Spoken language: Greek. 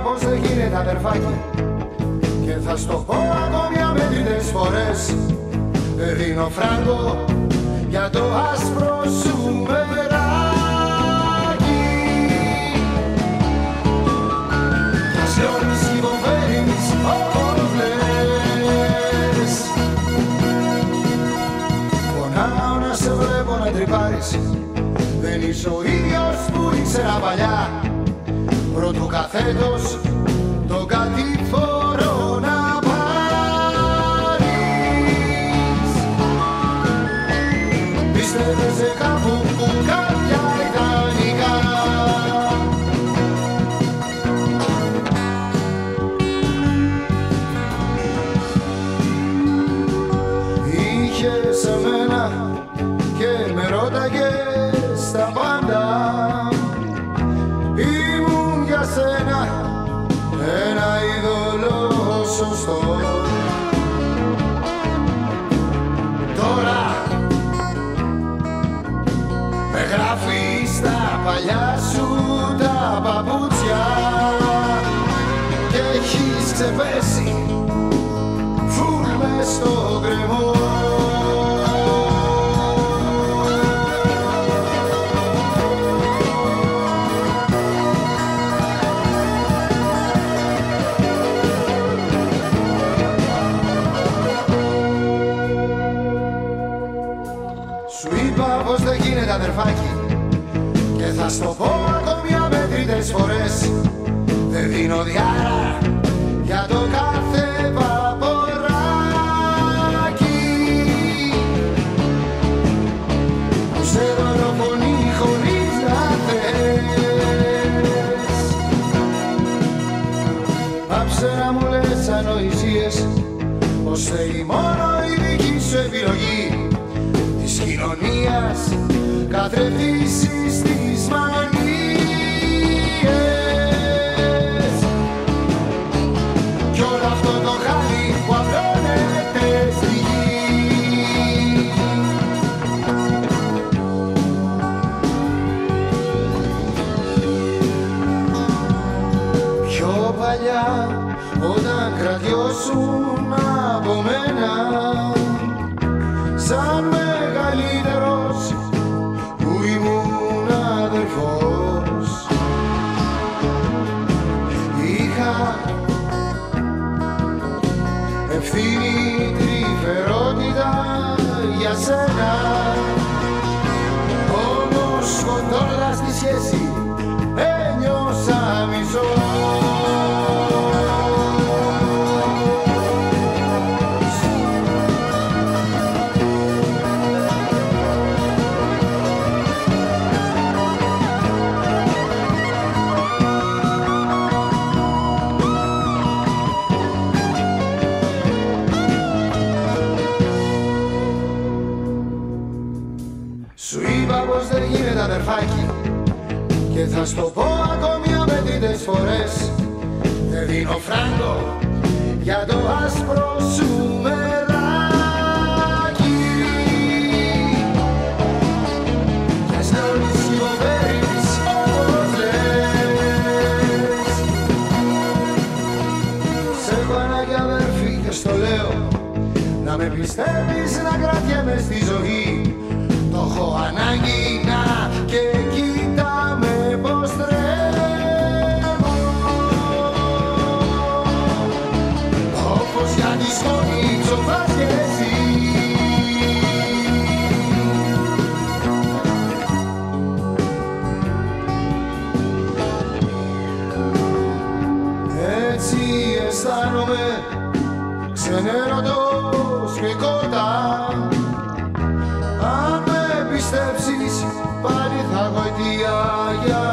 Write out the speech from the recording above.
πως δεν γίνεται αδερφάκι και θα στο πω ακόμη αμέτρητες φορές. Δεν δίνω φράγκο για το άσπρο σου μεράκι. Θα σε όλους υποφέρεις όπως λες. Πονάω να σε βλέπω να τρυπάρεις. Δεν είσαι ο ίδιος που ήξερα παλιά. Πρώτου καθέτος το κατηφόρο να πάρεις. Πίστευες κάπου που κάποια ιδανικά είχες εμένα και με ρώταγες τα πάντα. Ήμουν για σένα ένα είδωλο σωστό. Τώρα με γράφεις στα παλιά σου τα παπούτσια και έχεις ξεπέσει φουλ μες στο γκρεμό. Πως δεν γίνεται αδερφάκι και θα στο πω ακόμη αμέτρητες φορές. Δεν δίνω διάρα για το κάθε βαποράκι. Που σε δολοφονεί χωρίς να θες. Πάψε να μου λες ανοησίες πως θέλει μόνο η δική σου επιλογή της κοινωνίας καθρεφτήσεις τις μανίες κι όλο αυτό το χάλι που απλώνεται στη γη. Πιο παλιά όταν κρατιώσουν από μένα σαν μεγαλύτερος που ήμουν αδερφός, είχα ευθύνη τρυφερότητα για σένα. Όμως σκοτώνοντας τη σχέση ένιωσα μισός. Σου είπα πως δεν γίνεται αδερφάκι και θα στο πω ακόμη αμέτρητες φορές. Δεν δίνω φράγκο για το άσπρο σου μεράκι. Και σε όλους υποφέρεις όπως λες. Σε έχω ανάγκη αδερφή και στο λέω να με πιστεύεις, να κρατιέμαι στη ζωή. Το έχω ανάγκη να και κοίτα με πως τρέμω. Όπως για τη σκόνη ψοφάς και εσύ. Έτσι αισθάνομαι ξενέρωτος και κότα. Αν με πιστέψεις πάλι θα έχω αιτία για